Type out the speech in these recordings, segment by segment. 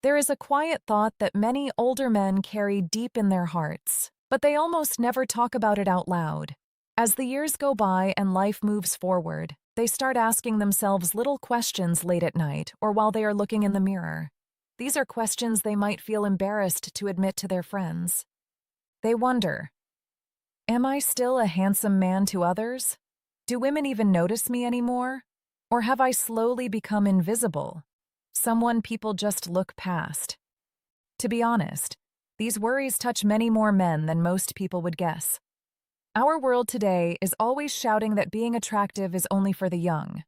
There is a quiet thought that many older men carry deep in their hearts, but they almost never talk about it out loud. As the years go by and life moves forward, they start asking themselves little questions late at night or while they are looking in the mirror. These are questions they might feel embarrassed to admit to their friends. They wonder, am I still a handsome man to others? Do women even notice me anymore? Or have I slowly become invisible? Someone people just look past. To be honest, these worries touch many more men than most people would guess. Our world today is always shouting that being attractive is only for the young.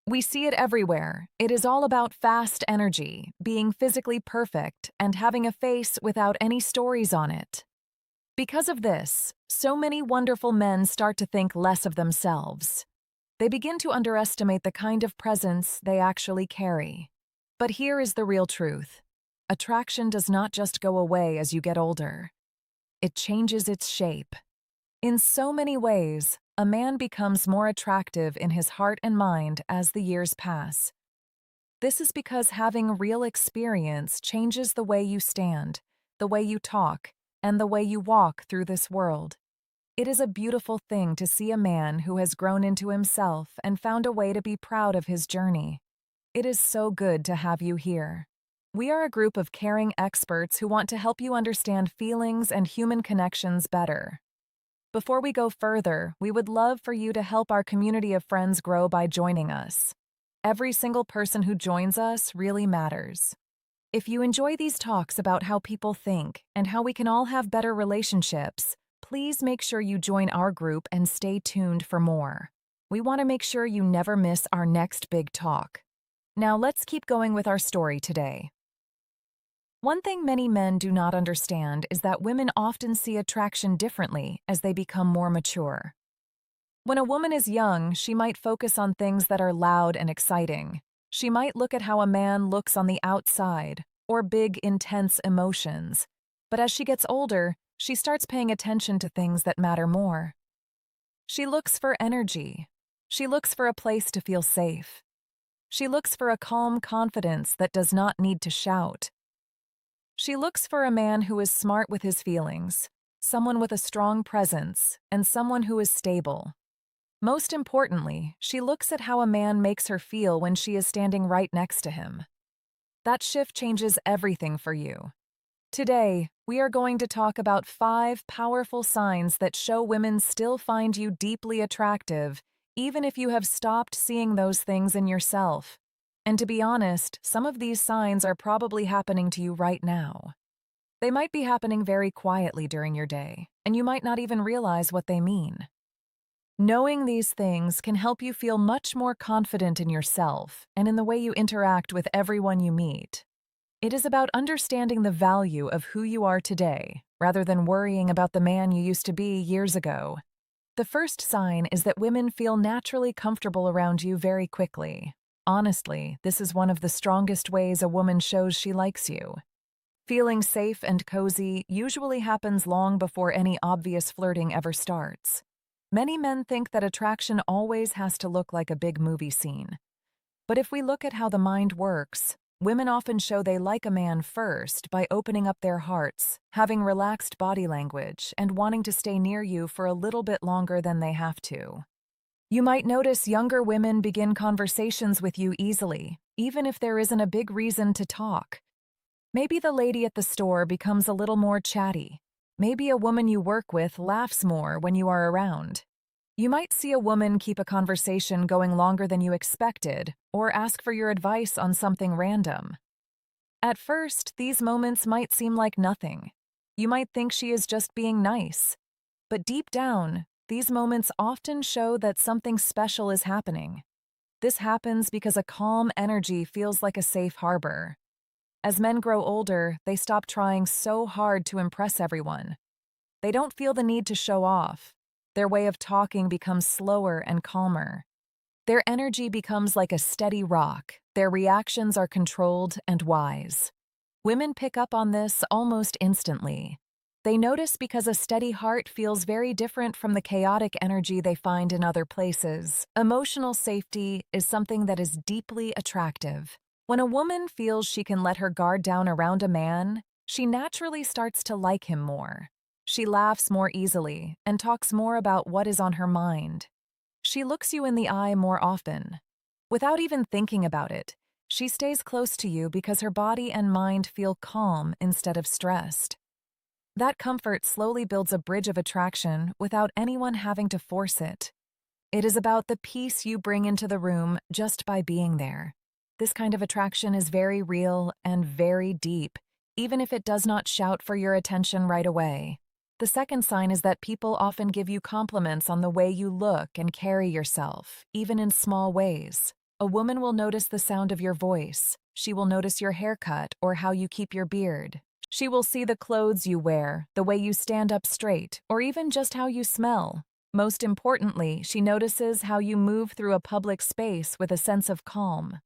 We see it everywhere. It is all about fast energy, being physically perfect, and having a face without any stories on it. Because of this, so many wonderful men start to think less of themselves. They begin to underestimate the kind of presence they actually carry. But here is the real truth. Attraction does not just go away as you get older. It changes its shape. In so many ways, a man becomes more attractive in his heart and mind as the years pass. This is because having real experience changes the way you stand, the way you talk, and the way you walk through this world. It is a beautiful thing to see a man who has grown into himself and found a way to be proud of his journey. It is so good to have you here. We are a group of caring experts who want to help you understand feelings and human connections better. Before we go further, we would love for you to help our community of friends grow by joining us. Every single person who joins us really matters. If you enjoy these talks about how people think and how we can all have better relationships, please make sure you join our group and stay tuned for more. We want to make sure you never miss our next big talk. Now let's keep going with our story today. One thing many men do not understand is that women often see attraction differently as they become more mature. When a woman is young, she might focus on things that are loud and exciting. She might look at how a man looks on the outside, or big, intense emotions. But as she gets older, she starts paying attention to things that matter more. She looks for energy. She looks for a place to feel safe. She looks for a calm confidence that does not need to shout. She looks for a man who is smart with his feelings, someone with a strong presence, and someone who is stable. Most importantly, she looks at how a man makes her feel when she is standing right next to him. That shift changes everything for you. Today, we are going to talk about 5 powerful signs that show women still find you deeply attractive, even if you have stopped seeing those things in yourself. And to be honest, some of these signs are probably happening to you right now. They might be happening very quietly during your day, and you might not even realize what they mean. Knowing these things can help you feel much more confident in yourself and in the way you interact with everyone you meet. It is about understanding the value of who you are today, rather than worrying about the man you used to be years ago. The first sign is that women feel naturally comfortable around you very quickly. Honestly, this is one of the strongest ways a woman shows she likes you. Feeling safe and cozy usually happens long before any obvious flirting ever starts. Many men think that attraction always has to look like a big movie scene. But if we look at how the mind works, women often show they like a man first by opening up their hearts, having relaxed body language, and wanting to stay near you for a little bit longer than they have to. You might notice younger women begin conversations with you easily, even if there isn't a big reason to talk. Maybe the lady at the store becomes a little more chatty. Maybe a woman you work with laughs more when you are around. You might see a woman keep a conversation going longer than you expected, or ask for your advice on something random. At first, these moments might seem like nothing. You might think she is just being nice. But deep down, these moments often show that something special is happening. This happens because a calm energy feels like a safe harbor. As men grow older, they stop trying so hard to impress everyone. They don't feel the need to show off. Their way of talking becomes slower and calmer. Their energy becomes like a steady rock. Their reactions are controlled and wise. Women pick up on this almost instantly. They notice because a steady heart feels very different from the chaotic energy they find in other places. Emotional safety is something that is deeply attractive. When a woman feels she can let her guard down around a man, she naturally starts to like him more. She laughs more easily and talks more about what is on her mind. She looks you in the eye more often. Without even thinking about it, she stays close to you because her body and mind feel calm instead of stressed. That comfort slowly builds a bridge of attraction without anyone having to force it. It is about the peace you bring into the room just by being there. This kind of attraction is very real and very deep, even if it does not shout for your attention right away. The second sign is that people often give you compliments on the way you look and carry yourself, even in small ways. A woman will notice the sound of your voice. She will notice your haircut or how you keep your beard. She will see the clothes you wear, the way you stand up straight, or even just how you smell. Most importantly, she notices how you move through a public space with a sense of calm.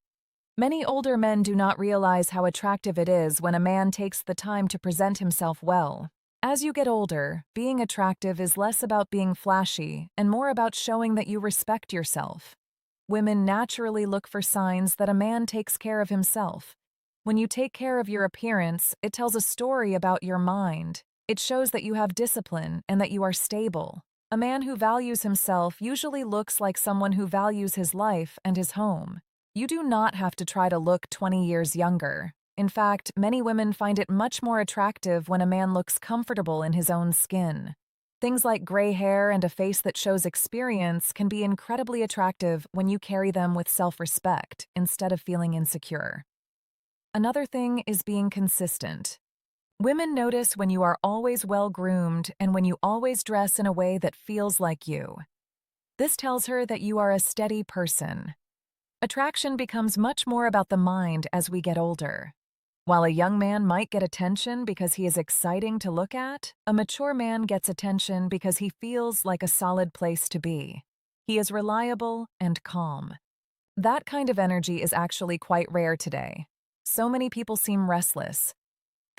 Many older men do not realize how attractive it is when a man takes the time to present himself well. As you get older, being attractive is less about being flashy and more about showing that you respect yourself. Women naturally look for signs that a man takes care of himself. When you take care of your appearance, it tells a story about your mind. It shows that you have discipline and that you are stable. A man who values himself usually looks like someone who values his life and his home. You do not have to try to look 20 years younger. In fact, many women find it much more attractive when a man looks comfortable in his own skin. Things like gray hair and a face that shows experience can be incredibly attractive when you carry them with self-respect instead of feeling insecure. Another thing is being consistent. Women notice when you are always well-groomed and when you always dress in a way that feels like you. This tells her that you are a steady person. Attraction becomes much more about the mind as we get older. While a young man might get attention because he is exciting to look at, a mature man gets attention because he feels like a solid place to be. He is reliable and calm. That kind of energy is actually quite rare today. So many people seem restless.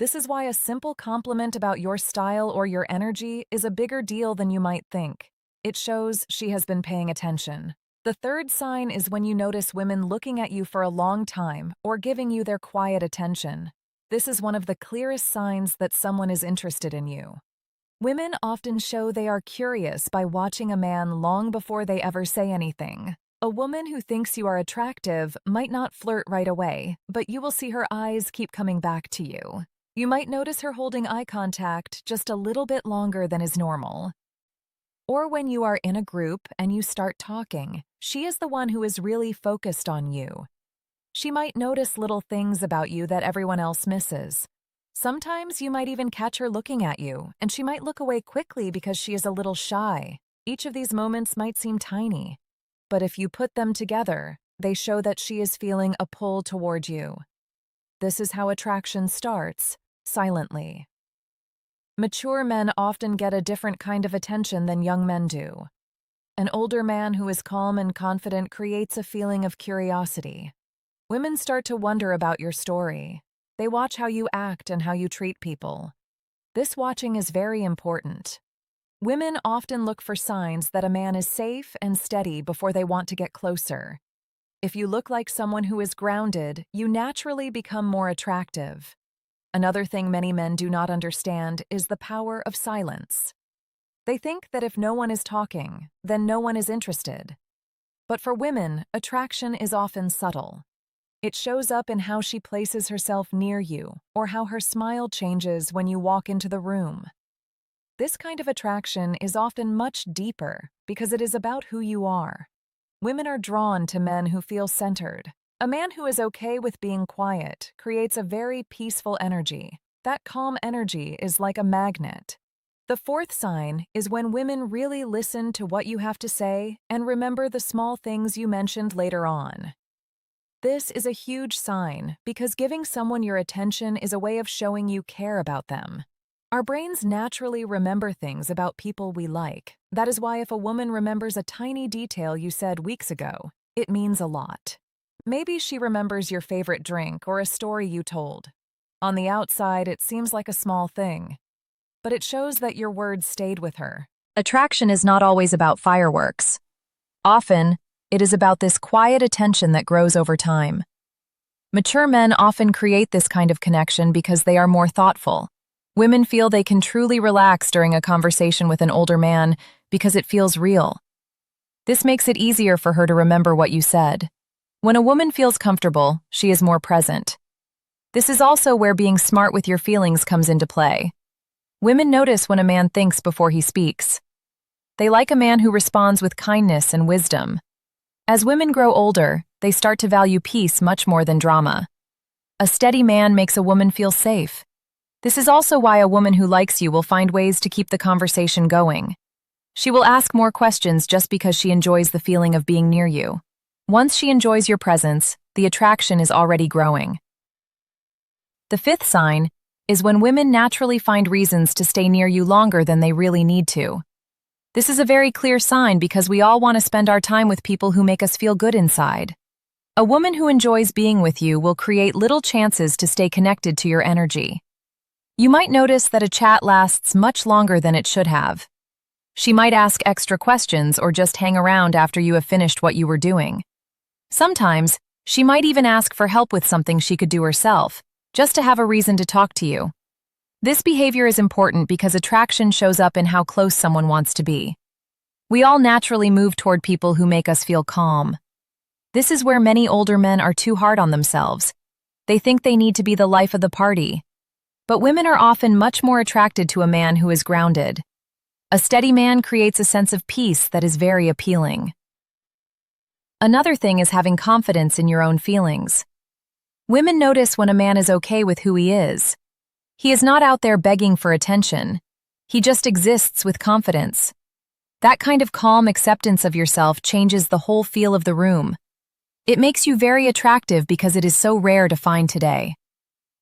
This is why a simple compliment about your style or your energy is a bigger deal than you might think. It shows she has been paying attention. The third sign is when you notice women looking at you for a long time or giving you their quiet attention. This is one of the clearest signs that someone is interested in you. Women often show they are curious by watching a man long before they ever say anything. A woman who thinks you are attractive might not flirt right away, but you will see her eyes keep coming back to you. You might notice her holding eye contact just a little bit longer than is normal. Or when you are in a group and you start talking, she is the one who is really focused on you. She might notice little things about you that everyone else misses. Sometimes you might even catch her looking at you, and she might look away quickly because she is a little shy. Each of these moments might seem tiny, but if you put them together, they show that she is feeling a pull toward you. This is how attraction starts, silently. Mature men often get a different kind of attention than young men do. An older man who is calm and confident creates a feeling of curiosity. Women start to wonder about your story. They watch how you act and how you treat people. This watching is very important. Women often look for signs that a man is safe and steady before they want to get closer. If you look like someone who is grounded, you naturally become more attractive. Another thing many men do not understand is the power of silence. They think that if no one is talking, then no one is interested. But for women, attraction is often subtle. It shows up in how she places herself near you or how her smile changes when you walk into the room. This kind of attraction is often much deeper because it is about who you are. Women are drawn to men who feel centered. A man who is okay with being quiet creates a very peaceful energy. That calm energy is like a magnet. The fourth sign is when women really listen to what you have to say and remember the small things you mentioned later on. This is a huge sign because giving someone your attention is a way of showing you care about them. Our brains naturally remember things about people we like. That is why if a woman remembers a tiny detail you said weeks ago, it means a lot. Maybe she remembers your favorite drink or a story you told. On the outside, it seems like a small thing, but it shows that your words stayed with her. Attraction is not always about fireworks. Often, it is about this quiet attention that grows over time. Mature men often create this kind of connection because they are more thoughtful. Women feel they can truly relax during a conversation with an older man because it feels real. This makes it easier for her to remember what you said. When a woman feels comfortable, she is more present. This is also where being smart with your feelings comes into play. Women notice when a man thinks before he speaks. They like a man who responds with kindness and wisdom. As women grow older, they start to value peace much more than drama. A steady man makes a woman feel safe. This is also why a woman who likes you will find ways to keep the conversation going. She will ask more questions just because she enjoys the feeling of being near you. Once she enjoys your presence, the attraction is already growing. The fifth sign is when women naturally find reasons to stay near you longer than they really need to. This is a very clear sign because we all want to spend our time with people who make us feel good inside. A woman who enjoys being with you will create little chances to stay connected to your energy. You might notice that a chat lasts much longer than it should have. She might ask extra questions or just hang around after you have finished what you were doing. Sometimes, she might even ask for help with something she could do herself, just to have a reason to talk to you. This behavior is important because attraction shows up in how close someone wants to be. We all naturally move toward people who make us feel calm. This is where many older men are too hard on themselves. They think they need to be the life of the party. But women are often much more attracted to a man who is grounded. A steady man creates a sense of peace that is very appealing. Another thing is having confidence in your own feelings. Women notice when a man is okay with who he is. He is not out there begging for attention. He just exists with confidence. That kind of calm acceptance of yourself changes the whole feel of the room. It makes you very attractive because it is so rare to find today.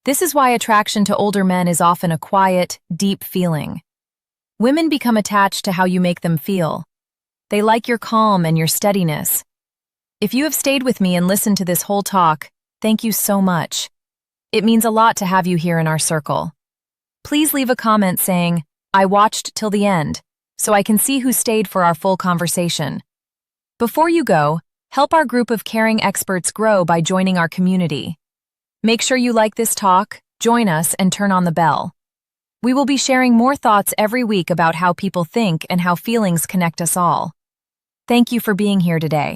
This is why attraction to older men is often a quiet, deep feeling. Women become attached to how you make them feel. They like your calm and your steadiness. If you have stayed with me and listened to this whole talk, thank you so much. It means a lot to have you here in our circle. Please leave a comment saying, "I watched till the end," so I can see who stayed for our full conversation. Before you go, help our group of caring experts grow by joining our community. Make sure you like this talk, join us, and turn on the bell. We will be sharing more thoughts every week about how people think and how feelings connect us all. Thank you for being here today.